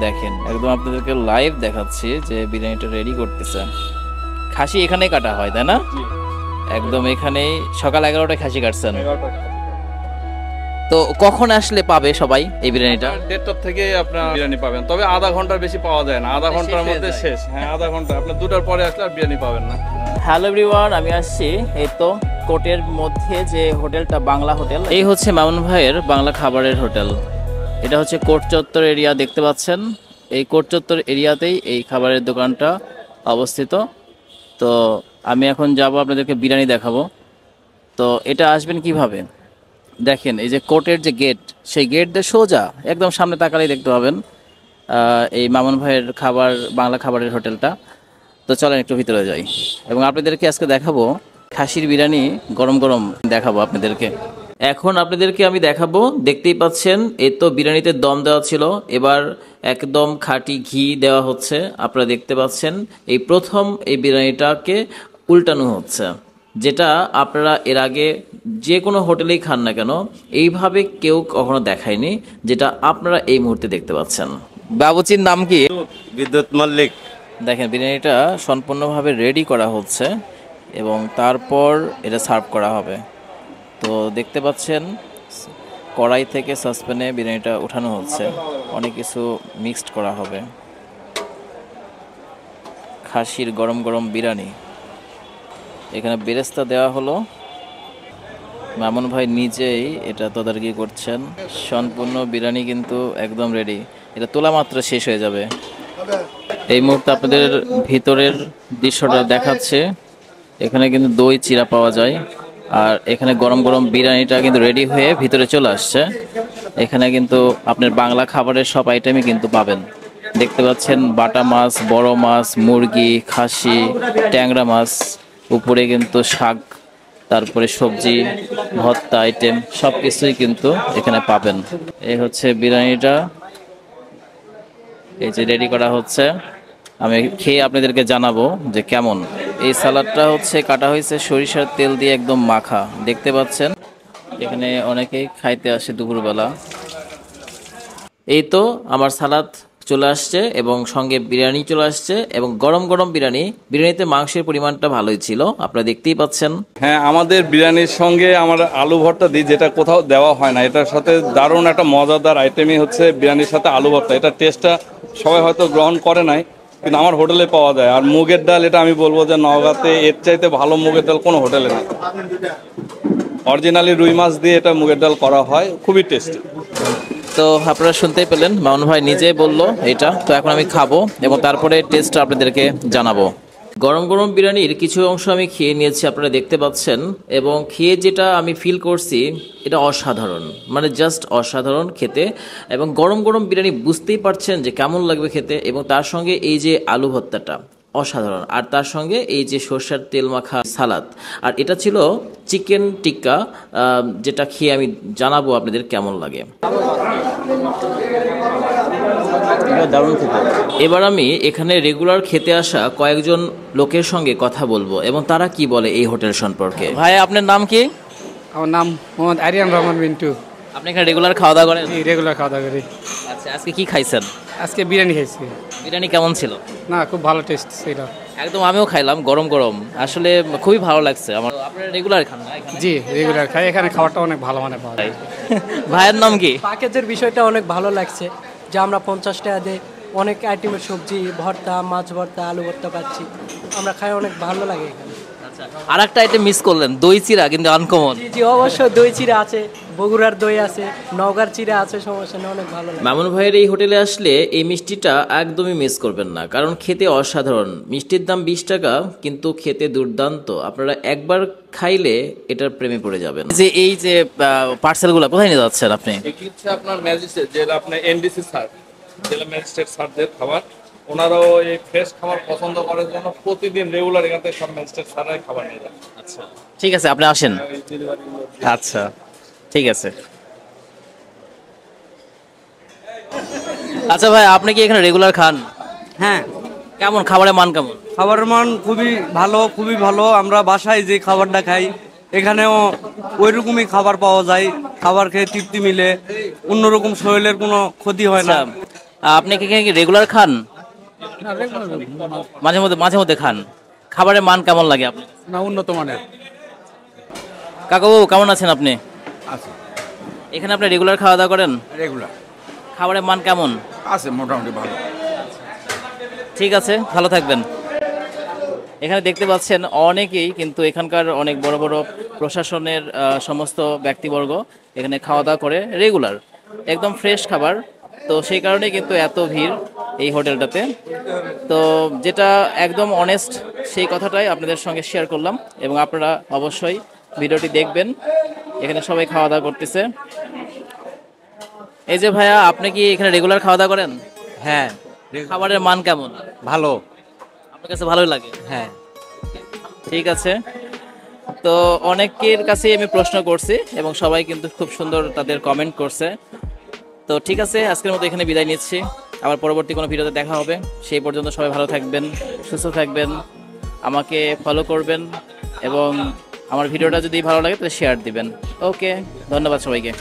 দেখেন একদম আপনাদেরকে লাইভ দেখাচ্ছি যে বিরিয়ানিটা রেডি করতেছে। খাসি এখানেই কাটা হয় তাই না? একদম এখানেই সকাল 11টায় খাসি কাটছেন। তো কখন আসলে পাবে সবাই এই বিরিয়ানিটা? 1:30 থেকে আপনার বিরিয়ানি পাবেন, তবে আধা ঘন্টার বেশি পাওয়া যায় না, আধা ঘন্টার মধ্যে শেষ। হ্যাঁ, আধা ঘন্টা, আপনার 2টার পরে আসলে আর বিরিয়ানি পাবেন না। হ্যালো এভরিওয়ান, আমি আসছি এই তো কোর্টের মধ্যে যে হোটেলটা, বাংলা হোটেল। এই হচ্ছে মামুন ভাইয়ের বাংলা খাবারের হোটেল। এটা হচ্ছে কোর্ট চত্বর এরিয়া, দেখতে পাচ্ছেন। এই কোর্ট চত্বর এরিয়াতেই এই খাবারের দোকানটা অবস্থিত। তো আমি এখন যাব, আপনাদেরকে বিরিয়ানি দেখাবো। তো এটা আসবেন কিভাবে দেখেন, এই যে কোর্টের যে গেট, সেই গেট দিয়ে সোজা একদম সামনে তাকালেই দেখতে পাবেন এই মামুন ভাইয়ের খাবার, বাংলা খাবারের হোটেলটা। তো চলেন একটু ভিতরে যাই এবং আপনাদেরকে আজকে দেখাবো খাসির বিরিয়ানি, গরম গরম দেখাবো আপনাদেরকে। এখন আপনাদেরকে আমি দেখাবো, দেখতেই পাচ্ছেন এই তো বিরিয়ানিতে দম দেওয়া ছিল, এবার একদম খাঁটি ঘি দেওয়া হচ্ছে। আপনারা দেখতে পাচ্ছেন এই প্রথম এই বিরিয়ানিটাকে উল্টানো হচ্ছে, যেটা আপনারা এর আগে যে কোনো হোটেলেই খান না কেন এইভাবে কেউ কখনো দেখায়নি, যেটা আপনারা এই মুহূর্তে দেখতে পাচ্ছেন। বাবুচির নাম কি? বিদ্যুৎ মল্লিক। দেখেন বিরিয়ানিটা সম্পূর্ণভাবে রেডি করা হচ্ছে এবং তারপর এটা সার্ভ করা হবে। তো দেখতে পাচ্ছেন কড়াই থেকে সসপ্যানে বিরিয়ানিটা উঠানো হচ্ছে, অনেক কিছু মিক্সড করা হবে। খাসির গরম গরম বিরিয়ানি, এখানে বেরেস্তা দেওয়া হলো। মামুন ভাই নিজেই এটা তদারকি করছেন। সম্পূর্ণ বিরিয়ানি কিন্তু একদম রেডি, এটা তোলা মাত্র শেষ হয়ে যাবে। এই মুহূর্তে আপনাদের ভিতরের দৃশ্যটা দেখাচ্ছে। এখানে কিন্তু দই চিরা পাওয়া যায়, আর এখানে গরম গরম বিরিয়ানিটা কিন্তু রেডি হয়ে ভিতরে চলে আসছে। এখানে কিন্তু আপনার বাংলা খাবারের সব আইটেমই কিন্তু পাবেন। দেখতে পাচ্ছেন বাটা মাছ, বড় মাছ, মুরগি, খাসি, ট্যাংরা মাছ, উপরে কিন্তু শাক, তারপরে সবজি, ভর্তা আইটেম সব কিছুই কিন্তু এখানে পাবেন। এই হচ্ছে বিরিয়ানিটা, এই যে রেডি করা হচ্ছে। আমি খেয়ে আপনাদেরকে জানাবো যে কেমন। এই সালাদটা হচ্ছে কাটা হয়েছে সরিষার তেল দিয়ে একদম মাখা, দেখতে পাচ্ছেন। এখানে অনেকেই খাইতে আসে দুপুরবেলা। এই তো আমার সালাদ চলে আসছে এবং সঙ্গে বিরিয়ানি চলে আসছে এবং গরম গরম বিরিয়ানি। বিরিয়ানিতে মাংসের পরিমাণটা ভালোই ছিল, আপনারা দেখতেই পাচ্ছেন। হ্যাঁ, আমাদের বিরিয়ানির সঙ্গে আমরা আলু ভর্তা দিই, যেটা কোথাও দেওয়া হয় না। এটার সাথে দারুণ একটা মজাদার আইটেমই হচ্ছে বিরিয়ানির সাথে আলু ভর্তা। এটা টেস্টটা সবাই হয়তো গ্রহণ করে নাই, কিন্তু আমার হোটেলে পাওয়া যায়। আর মুগের ডাল, এটা আমি বলবো যে নওগাঁতে এর চাইতে ভালো মুগের ডাল কোনো হোটেলে নেই। অরিজিনালি রুই মাছ দিয়ে এটা মুগের ডাল করা হয়, খুবই টেস্টি। তো আপনারা শুনতেই পেলেন, মামুন ভাই নিজেই বললো এটা। তো এখন আমি খাবো এবং তারপরে টেস্টটা আপনাদেরকে জানাবো। গরম গরম বিরিয়ানির কিছু অংশ আমি খেয়ে নিয়েছি, আপনারা দেখতে পাচ্ছেন। এবং খেয়ে যেটা আমি ফিল করছি, এটা অসাধারণ, মানে জাস্ট অসাধারণ খেতে। এবং গরম গরম বিরিয়ানি বুঝতেই পারছেন যে কেমন লাগবে খেতে। এবং তার সঙ্গে এই যে আলু ভর্তাটা অসাধারণ, আর তার সঙ্গে এই যে সরষের তেল মাখা সালাদ, আর এটা ছিল চিকেন টিক্কা, যেটা খেয়ে আমি জানাবো আপনাদের কেমন লাগে। দারুণ খেতে। এবার আমি এখানে রেগুলার খেতে আসা কয়েকজন লোকের সঙ্গে কথা বলবো এবং তারা কি বলে এই হোটেল সম্পর্কে। ভাই, আপনার নাম কি? আমার নাম মোহাম্মদ আরিয়ান রহমান মিন্টু। আপনি এখানে রেগুলার খাওয়া দাওয়া করেন? রেগুলার খাওয়া দাওয়া করি। আচ্ছা, আজকে কি খাইছেন? আজকে বিরিয়ানি খাইছি। বিরিয়ানি কেমন ছিল? না, খুব ভালো টেস্ট ছিল। একদম, আমিও খাইলাম গরম গরম, আসলে খুবই ভালো লাগছে আমার। আপনারা রেগুলার খান না? জি, রেগুলার খাই। এখানে খাবারটা অনেক ভালো মানে পাওয়া যায়। ভাইয়ের নাম কি? প্যাকেজের বিষয়টা অনেক ভালো লাগছে যে আমরা 50 টাকা দিয়ে অনেক আইটেমের সবজি, ভর্তা, মাছ ভর্তা, আলু ভর্তা পাচ্ছি। আমরা খাই, অনেক ভালো লাগে এখানে। আর একটা আইটেম মিস করলেন, দই চিরা, কিন্তু আনকমন। জি জি, অবশ্যই দই চিরা আছে, বগুড়ার দই আছে, নওগাঁর চিরা আছে, সমস্যা নেই, অনেক ভালো লাগে। মামুন ভাইয়ের এই হোটেলে আসলে এই মিষ্টিটা একদমই মিস করবেন না, কারণ খেতে অসাধারণ। মিষ্টির দাম 20 টাকা, কিন্তু খেতে দুর্দান্ত। আপনারা একবার খাইলে এটার প্রেমে পড়ে যাবেন। যে এই যে পার্সেলগুলো কোথায় নিয়ে যাচ্ছেন আপনি? হচ্ছে আপনার ম্যাজিস্ট্রেট, যেটা আপনার এনডিসি স্যার, জেলা ম্যাজিস্ট্রেট স্যারদের খাবার। ওনারাও এই ফ্রেশ খাবার পছন্দ করার জন্য প্রতিদিন রেগুলার এখান থেকে সব ম্যাজিস্ট্রেট স্যাররাই খাবার নিয়ে যান। আচ্ছা, ঠিক আছে, আপনি আসেন। আচ্ছা, ঠিক আছে। আচ্ছা ভাই, আপনি কি এখানে রেগুলার খান? হ্যাঁ। কেমন খাবারের মান কেমন? খাবারের মান খুবই ভালো, খুবই ভালো। আমরা বাসায় যে খাবারটা খাই, এখানেও ওই রকমই খাবার পাওয়া যায়। খাবার খেয়ে তৃপ্তি মিলে, অন্যরকম শরীরের কোনো ক্ষতি হয় না। আপনি কি এখানে রেগুলার খান? মাঝে মধ্যে খান। খাবারের মান কেমন লাগে আপনি? না, উন্নত মানের কাকাবু কেমন আছেন আপনি? আছে, এখানে আপনি রেগুলার খাওয়া দাওয়া করেন? রেগুলার খাবারের মান কেমন? আছে, মোটামুটি ভালো। ঠিক আছে, ভালো থাকবেন। এখানে দেখতে পাচ্ছেন অনেকেই কিন্তু এখানকার অনেক বড় বড় প্রশাসনের সমস্ত ব্যক্তিবর্গ এখানে খাওয়া দাওয়া করে রেগুলার, একদম ফ্রেশ খাবার। তো সেই কারণে কিন্তু এত ভিড় এই হোটেলটাতে। তো যেটা একদম অনেস্ট সেই কথাটাই আপনাদের সঙ্গে শেয়ার করলাম, এবং আপনারা অবশ্যই ভিডিওটি দেখবেন। এখানে সবাই খাওয়া দাওয়া করতেছে। এই যে ভাইয়া, আপনি কি এখানে রেগুলার খাওয়া দাওয়া করেন? হ্যাঁ, খাবারের মান কেমন? ভালো। আপনার কাছে ভালোই লাগে? হ্যাঁ, ঠিক আছে। তো অনেকের কাছেই আমি প্রশ্ন করছি এবং সবাই কিন্তু খুব সুন্দর তাদের কমেন্ট করছে। তো ঠিক আছে, আজকের মতো এখানে বিদায় নিচ্ছি। আবার পরবর্তী কোনো ভিডিওতে দেখা হবে। সেই পর্যন্ত সবাই ভালো থাকবেন, সুস্থ থাকবেন, আমাকে ফলো করবেন, এবং আমার ভিডিওটা যদি ভালো লাগে তাহলে শেয়ার দিবেন। ওকে, ধন্যবাদ সবাইকে।